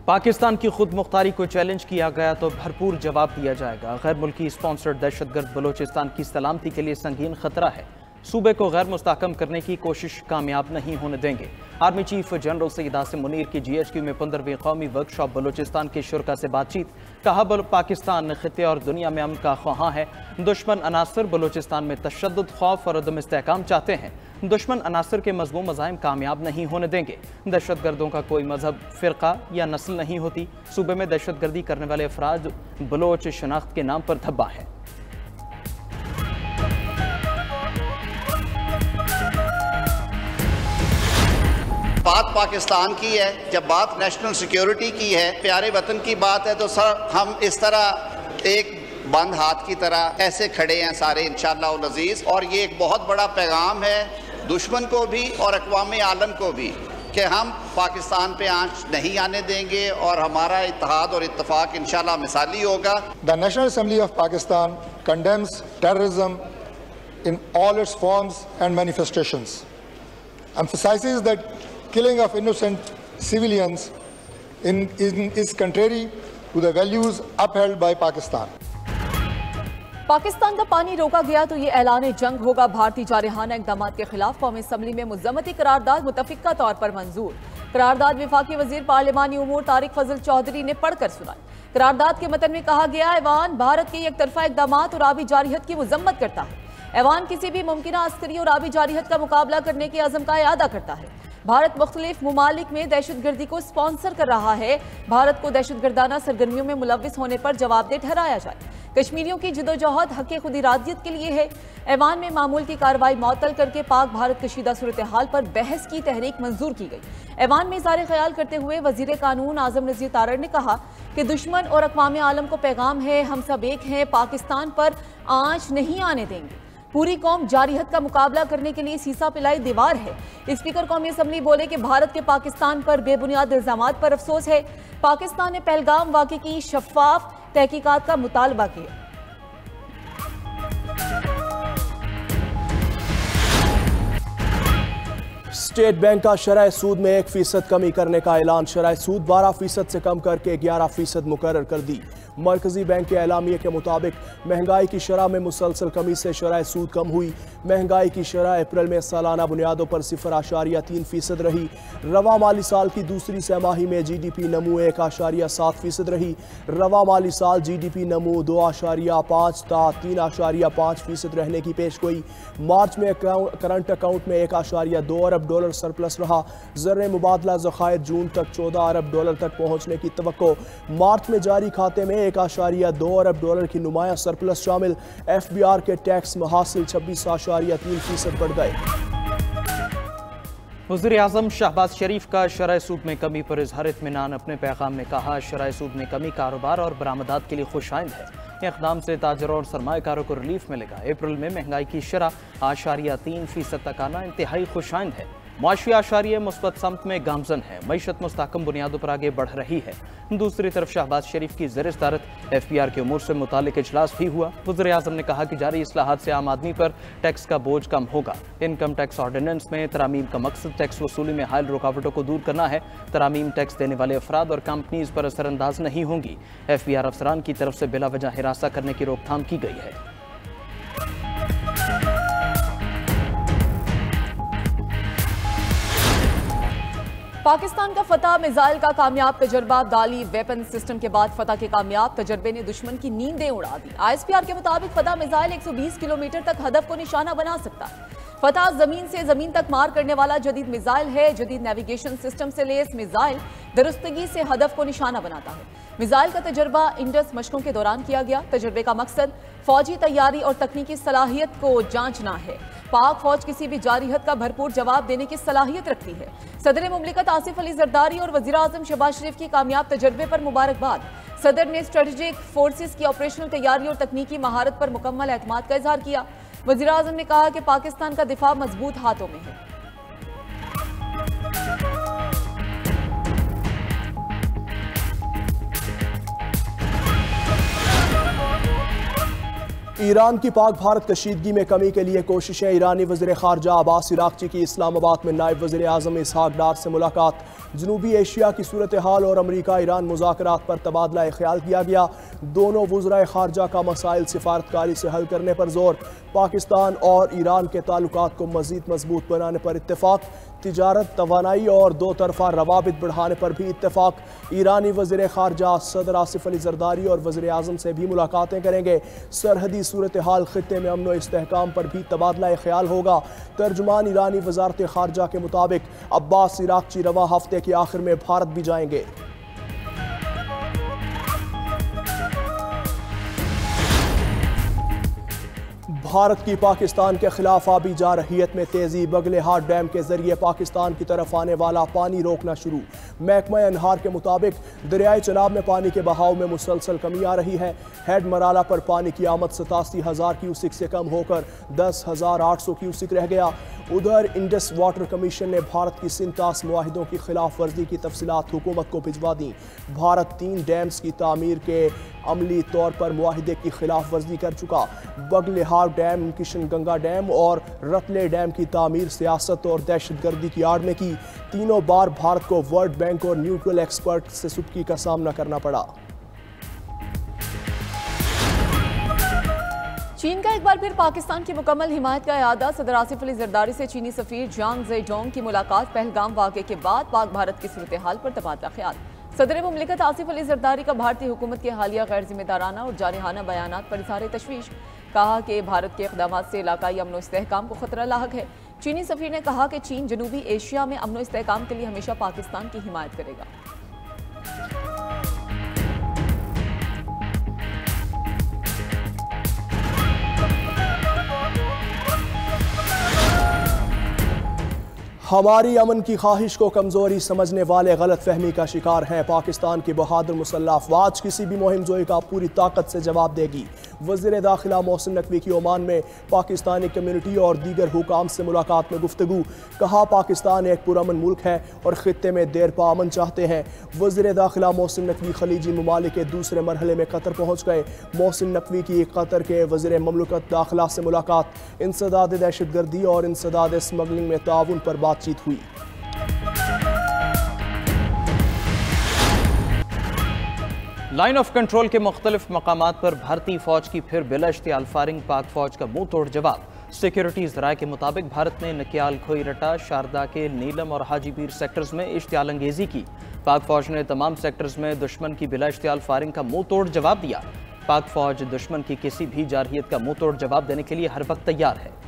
पाकिस्तान की खुद मुख्तारी को चैलेंज किया गया तो भरपूर जवाब दिया जाएगा। गैर मुल्की स्पॉन्सर्ड दहशतगर्द बलोचिस्तान की सलामती के लिए संगीन खतरा है। सूबे को गैर मुस्तहकम करने की कोशिश कामयाब नहीं होने देंगे। Army chief general Syed Asim Munir की GHQ में 15वीं कौमी वर्कशॉप बलोचिस्तान के शुरका से बातचीत। कहा पाकिस्तान खित्ते और दुनिया में अमन का ख्वाहां है। दुश्मन अनासर बलोचिस्तान में तशद्दुद, खौफ और अदम इस्तेहकाम चाहते हैं। दुश्मन अनासर के मज़मूम मज़ाहिम कामयाब नहीं होने देंगे। दहशतगर्दों का कोई मजहब, फ़िरका या नस्ल नहीं होती। सूबे में दहशतगर्दी करने वाले अफराद बलोच शनाख्त के नाम पर धब्बा है। बात पाकिस्तान की है, जब बात नेशनल सिक्योरिटी की है, प्यारे वतन की बात है, तो सर हम इस तरह एक बंद हाथ की तरह ऐसे खड़े हैं सारे इंशाअल्लाह उल अज़ीज़। और ये एक बहुत बड़ा पैगाम है दुश्मन को भी और अक़वाम आलम को भी कि हम पाकिस्तान पे आंच नहीं आने देंगे और हमारा इत्तेहाद और इत्तफाक इंशाअल्लाह मिसाली होगा। The national assembly of Pakistan condemns terrorism in all it's forms and manifestations, emphasizes that killing of innocent civilians is contrary to the values upheld by Pakistan. Pakistan का पानी रोका गया तो ये ऐलान जंग होगा। भारतीय जारहाना इक़दाम के खिलाफ कौमी असम्बली में मुज़म्मती करारदाद मुतफ़िक़ा तौर पर मंजूर। करारदाद वफाकी वज़ीर पार्लिमानी उमूर तारिक फजल चौधरी ने पढ़कर सुनाई। करारदाद के मतन में कहा गया, ऐवान भारत के एक तरफा इक़दाम और आबी जारहियत की मज़म्मत करता है। ऐवान किसी भी मुमकिन अस्करी और आबी जारहियत का मुकाबला करने के अज़म का इरादा करता है। भारत मुख्तलिफ ममालिक में दहशतगर्दी को स्पॉन्सर कर रहा है। भारत को दहशतगर्दाना सरगर्मियों में मुलव्विस होने पर जवाबदेह ठहराया जाए। कश्मीरियों की जदोजहद हक़ खुद इरादियत के लिए है। ऐवान में मामूल की कार्रवाई मअतल करके पाक भारत कशीदा सूरत हाल पर बहस की तहरीक मंजूर की गई। ऐवान में इज़हार ख्याल करते हुए वज़ीर कानून आज़म नज़ीर तारड़ ने कहा कि दुश्मन और अक़वाम आलम को पैगाम है, हम सब एक हैं, पाकिस्तान पर आंच नहीं आने देंगे। पूरी कौम जारहियत का मुकाबला करने के लिए सीसा पिलाई दीवार है। स्पीकर कौमी असम्बली बोले कि भारत के पाकिस्तान पर बेबुनियाद इल्जामात पर अफसोस है। पाकिस्तान ने पहलगाम वाक़े की शफाफ तहकीकात का मुतालबा किया। स्टेट बैंक का शरह सूद में 1% कमी करने का ऐलान। शरह सूद 12% से कम करके 11% मुकर्रर कर दी। मरकजी बैंक के एलामिये के मुताबिक महंगाई की शरह में मुसलसल कमी से शरह सूद कम हुई। महंगाई की शरह अप्रैल में सालाना बुनियादों पर 0.3% रही। रवा माली साल की दूसरी सहमाही में GDP नमू 1.7% रही। रवा माली साल GDP नमू 2.5 था 3.5% रहने की पेशगोई। मार्च में करंट अकाउंट में $1.2 अरब सरप्लस रहा। ज़र मुबादला ज़खायर जून तक $14 अरब तक पहुँचने की तवक्को। मार्च में जारी खाते में $1.2 अरब की नुमाया सरप्लस शामिल। FBR के टैक्स महासिल 26.3% बढ़ गए। वज़ीर आज़म शहबाज शरीफ का शरह सूद में कमी पर इज़हार इत्मीनान। अपने पैगाम में कहा, शरह सूद में कमी कारोबार और बरामदात के लिए खुशाइंद है। इक़दाम से ताजरों और सरमाएकारों को रिलीफ मिलेगा। अप्रैल में महंगाई की शरह 0.3% तक आना इंतहाई खुशाइंद है। मुआशी आशारिया मुस्बत समत में गामजन है। मईशत मुस्तहकम बुनियादों पर आगे बढ़ रही है। दूसरी तरफ शहबाज शरीफ की ज़ेर सदारत FBR के उमूर से मुतालिक इजलास भी हुआ। वज़ीर आज़म ने कहा कि जारी इस्लाहात से आम आदमी पर टैक्स का बोझ कम होगा। इनकम टैक्स ऑर्डिनेंस में तरामीम का मकसद टैक्स वसूली में हायल रुकावटों को दूर करना है। तरामीम टैक्स देने वाले अफराद और कंपनीज पर असरअंदाज नहीं होंगी। FBR अफसरान की तरफ से बिला वजह हिरासा करने की रोकथाम की गई है। पाकिस्तान का फतह मिसाइल का कामयाब तजर्बा। दाली वेपन सिस्टम के बाद फतह के कामयाब तजर्बे ने दुश्मन की नींदें उड़ा दी। ISPR के मुताबिक फतह मिसाइल 120 किलोमीटर तक हदफ को निशाना बना सकता है। फतह जमीन से जमीन तक मार करने वाला जदीद मिसाइल है। जदीद नेविगेशन सिस्टम से लैस मिसाइल दुरुस्तगी से हदफ को निशाना बनाता है। मिसाइल का तजर्बा इंडस मशकों के दौरान किया गया। तजर्बे का मकसद फौजी तैयारी और तकनीकी सलाहियत को जांचना है। पाक फौज किसी भी जारहियत का भरपूर जवाब देने की सलाहियत रखती है। सदर मुमलिकत आसिफ अली जरदारी और वज़ीर आज़म शहबाज शरीफ की कामयाब तजर्बे पर मुबारकबाद। सदर ने स्ट्रेटेजिक फोर्सेस की ऑपरेशनल तैयारी और तकनीकी महारत पर मुकम्मल एतमाद का इजहार किया। वज़ीर आज़म ने कहा कि पाकिस्तान का दिफा मजबूत हाथों में है। ईरान की पाक भारत कशीदगी में कमी के लिए कोशिशें। ईरानी वज़ीर ख़ारजा अब्बास इराक़ची की इस्लामाबाद में नायब वज़ीर आज़म इसहाक डार से मुलाकात। जनूबी एशिया की सूरत हाल और अमरीका ईरान मुज़ाकरात पर तबादला ख्याल किया गया। दोनों वज़राए ख़ारजा का मसाइल सिफारतकारी से हल करने पर जोर। पाकिस्तान और ईरान के ताल्लुकात को मज़ीद मजबूत बनाने पर इत्तेफाक। तिजारत, तवानाई और दो तरफा रवाबित बढ़ाने पर भी इत्तेफाक। ईरानी वज़ीर ख़ारजा सदर आसिफ अली ज़रदारी और वज़ीर आज़म से भी मुलाकातें करेंगे। सरहदी सूरत हाल, खित्ते में अमन व इस्तेहकाम पर भी तबादला ख्याल होगा। तर्जुमान ईरानी वज़ारत ख़ारजा के मुताबिक अब्बास इराक़ची रवा हफ्ते के आखिर में भारत भी जाएंगे। भारत की पाकिस्तान के खिलाफ आबी जारहियत में तेजी। बगलेहाट डैम के जरिए पाकिस्तान की तरफ आने वाला पानी रोकना शुरू। महकमा अनहार के मुताबिक दरियाए चनाब में पानी के बहाव में मुसलसल कमी आ रही है। हेड मराला पर पानी की आमद 87,000 क्यूसिक से कम होकर 10,800 क्यूसिक रह गया। उधर इंडस वाटर कमीशन ने भारत की 37 मुआहिदों की खिलाफ वर्जी की तफसीलात हुकूमत को भिजवा दी। भारत 3 डैम्स की तामीर के अमली तौर पर मुआहिदे की खिलाफ वर्जी कर चुका। बगलेहाट डैम, किशन गंगा डैम और रतले डैम की तामीर सियासत और दहशतगर्दी की आड़ में की। तीनों बार भारत को वर्ल्ड बैंक और न्यूट्रल एक्सपर्ट से सुबकी का सामना करना पड़ा। चीन का एक बार फिर पाकिस्तान की मुकम्मल हिमायत का इरादा। सदर आसिफ अली जरदारी से चीनी सफीर जांग ज़ेडोंग की मुलाकात। पहलगाम वाक़े के बाद पाक भारत की सूरत हाल पर तबादला ख्याल। सदर मुमलिकत आसिफ अली जरदारी का भारतीय हुकूमत के हालिया गैर जिम्मेदाराना और जारहाना बयानात पर इज़हार तशवीश। कहा कि भारत के इक़दामात से इलाकाई अमन व इस्तेहकाम को खतरा लाहक है। चीनी सफीर ने कहा कि चीन जनूबी एशिया में अमन व इस्तेहकाम के लिए हमेशा पाकिस्तान की हिमायत करेगा। हमारी अमन की ख्वाहिश को कमज़ोरी समझने वाले गलत फहमी का शिकार हैं। पाकिस्तान की बहादुर मुसल्लह अफवाज किसी भी मुहिम जोई का पूरी ताकत से जवाब देगी। वज़ीर दाखिला मोहसिन नकवी की ओमान में पाकिस्तानी कम्यूनिटी और दीगर हुकाम से मुलाकात में गुफ्तगू। कहा पाकिस्तान एक पुरअमन मुल्क है और खित्ते में देर पा अमन चाहते हैं। वज़ीर दाखिला मोहसिन नकवी खलीजी ममालिक के दूसरे मरहले में कतर पहुँच गए। मोहसिन नकवी की कतर के वज़ीर ममलकत दाखिला से मुलाकात। इंसदाद दहशतगर्दी और इंसदाद स्मगलिंग में ताउन पर बातचीत हुई। लाइन ऑफ कंट्रोल के मुख्तलिफ मकामात पर भारतीय फौज की फिर बिलाश्तियाल फायरिंग। पाक फौज का मुंह तोड़ जवाब। सिक्योरिटी ज़राए के मुताबिक भारत ने नकियाल, खोईरटा, शारदा के नीलम और हाजीपीर सेक्टर्स में इश्तियाल अंगेजी की। पाक फौज ने तमाम सेक्टर्स में दुश्मन की बिलाश्तियाल फायरिंग का मुंह तोड़ जवाब दिया। पाक फौज दुश्मन की किसी भी जारहियत का मुंह तोड़ जवाब देने के लिए हर वक्त तैयार है।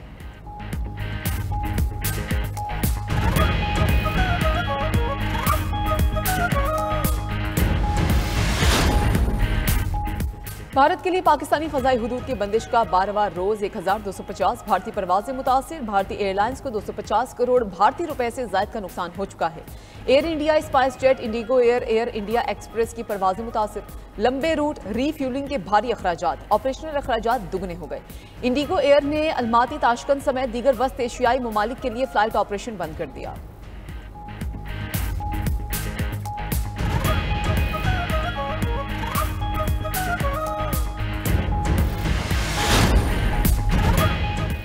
भारत के लिए पाकिस्तानी फजाई हुदूद की बंदिश का 12वां रोज 1250 भारतीय परवाजें मुतासिर। भारतीय एयरलाइंस को 250 करोड़ भारतीय रुपए से ज्यादा का नुकसान हो चुका है। Air India, spice jet, Indigo air, air India express की परवाजें मुतासिर। लंबे रूट, रीफ्यूलिंग के भारी अखराजात, ऑपरेशनल अखराजात दुगने हो गए। इंडिगो एयर ने अलमाती, ताशकंद समेत दीगर वस्त एशियाई ममालिक के लिए फ्लाइट ऑपरेशन बंद कर दिया।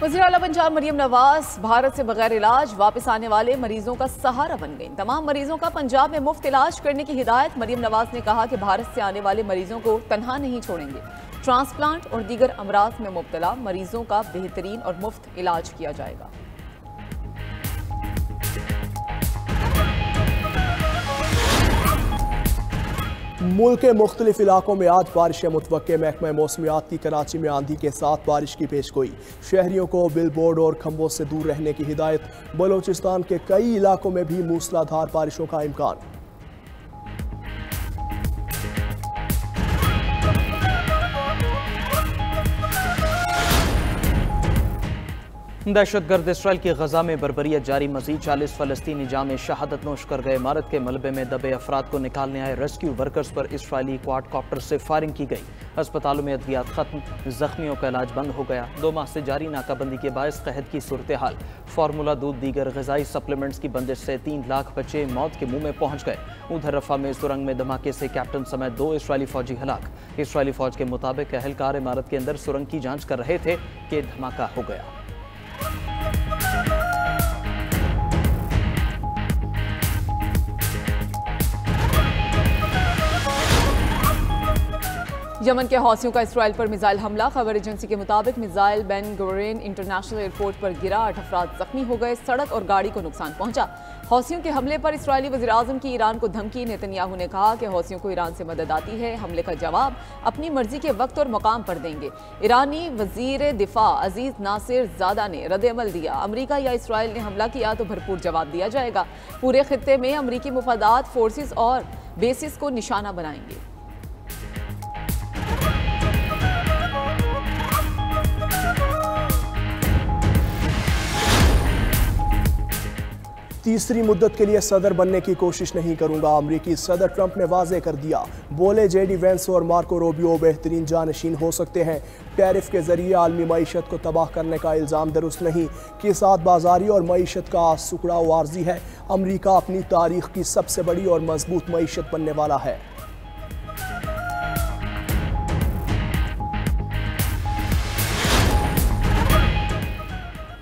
वज़ीर आला पंजाब मरियम नवाज भारत से बगैर इलाज वापस आने वाले मरीजों का सहारा बन गई। तमाम मरीजों का पंजाब में मुफ्त इलाज करने की हिदायत। मरियम नवाज ने कहा कि भारत से आने वाले मरीजों को तनहा नहीं छोड़ेंगे। ट्रांसप्लांट और दीगर अमराज में मुब्तला मरीजों का बेहतरीन और मुफ्त इलाज किया जाएगा। मुल्क के मुख्तलिफ इलाकों में आज बारिशें मुतवक्के। महकमा मौसमियात की कराची में आंधी के साथ बारिश की पेशगोई। शहरियों को बिल बोर्ड और खंभों से दूर रहने की हिदायत। बलोचिस्तान के कई इलाकों में भी मूसलाधार बारिशों का इम्कान। दहशतगर्द इसराइल की गजा में बर्बरियत जारी, मजीद 40 फलस्तीनी जामे शहादत नोश कर गए। इमारत के मलबे में दबे अफराद को निकालने आए रेस्क्यू वर्कर्स पर इसराइली क्वाडकॉप्टर से फायरिंग की गई। अस्पतालों में अद्वियात खत्म, जख्मियों का इलाज बंद हो गया। 2 माह से जारी नाकाबंदी के बायस कहत की सूरत हाल। फार्मूला दूध दीगर ग़िज़ाई सप्लीमेंट्स की बंदिश से 3 लाख बच्चे मौत के मुंह में पहुंच गए। उधर रफा में सुरंग में धमाके से कैप्टन समेत 2 इसराइली फौजी हलाक। इसराइली फौज के मुताबिक एहलकार इमारत के अंदर सुरंग की जांच कर रहे थे कि धमाका हो गया। यमन के हौसियों का इसराइल पर मिसाइल हमला। खबर एजेंसी के मुताबिक missile Ben Gurion international airport पर गिरा, 8 अफराद जख्मी हो गए। सड़क और गाड़ी को नुकसान पहुंचा। हौसियों के हमले पर इसराइली वज़ीर आज़म की ईरान को धमकी। नेतन्याहू ने कहा कि हौसियों को ईरान से मदद आती है, हमले का जवाब अपनी मर्जी के वक्त और मकाम पर देंगे। ईरानी वजीर दिफा अजीज नासिर ज़ादा ने रद्द-ए-अमल दिया। अमरीका या इसराइल ने हमला किया तो भरपूर जवाब दिया जाएगा। पूरे खित्ते में अमरीकी मुफादात, फोर्सेस और बेसिस को निशाना बनाएंगे। तीसरी मुद्दत के लिए सदर बनने की कोशिश नहीं करूंगा, अमरीकी सदर ट्रंप ने वाजे कर दिया। बोले जेडी वेंस और मार्को रूबियो बेहतरीन जानशीन हो सकते हैं। टैरिफ के जरिए आलमी मईशत को तबाह करने का इल्ज़ाम दुरुस्त नहीं। कि साथ बाजारी और मईशत का सुकड़ा आर्जी है। अमरीका अपनी तारीख की सबसे बड़ी और मजबूत मईशत बनने वाला है।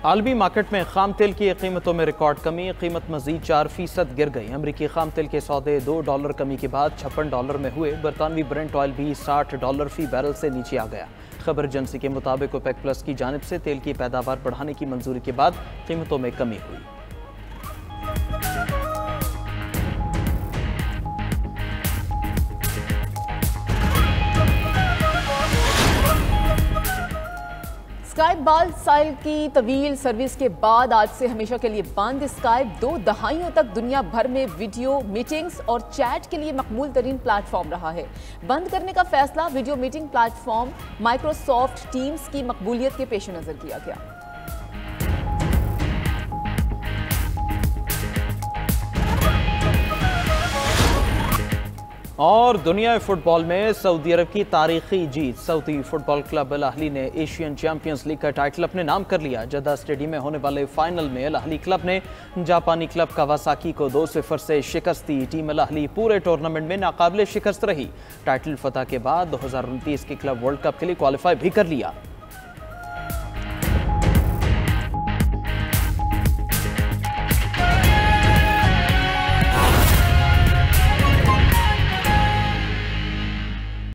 आलमी मार्केट में खाम तेल की कीमतों में रिकॉर्ड कमी, कीमत मजीद 4% गिर गई। अमरीकी खाम तेल के सौदे $2 कमी के बाद $56 में हुए। बरतानवी ब्रेंट ऑयल भी $60 फी बैरल से नीचे आ गया। खबर एजेंसी के मुताबिक ओपेक प्लस की जानिब से तेल की पैदावार बढ़ाने की मंजूरी के बाद कीमतों में कमी हुई। स्काइप बाल साइल की तवील सर्विस के बाद आज से हमेशा के लिए बंद। स्काइप 2 दहाइयों तक दुनिया भर में वीडियो मीटिंग्स और चैट के लिए मकबूल तरीन प्लेटफॉर्म रहा है। बंद करने का फैसला video meeting platform Microsoft teams की मकबूलियत के पेश नजर किया गया। और दुनिया फुटबॉल में सऊदी अरब की तारीखी जीत। Saudi football club Al Ahli ने एशियन चैंपियंस लीग का टाइटल अपने नाम कर लिया। जद्दा स्टेडियम में होने वाले फाइनल में अल अहली क्लब ने जापानी क्लब कावासाकी को 2-0 से शिकस्त दी। टीम अल अहली पूरे टूर्नामेंट में नाकाबिले शिकस्त रही। टाइटल फतह के बाद 2029 के क्लब वर्ल्ड कप के लिए क्वालिफाई भी कर लिया।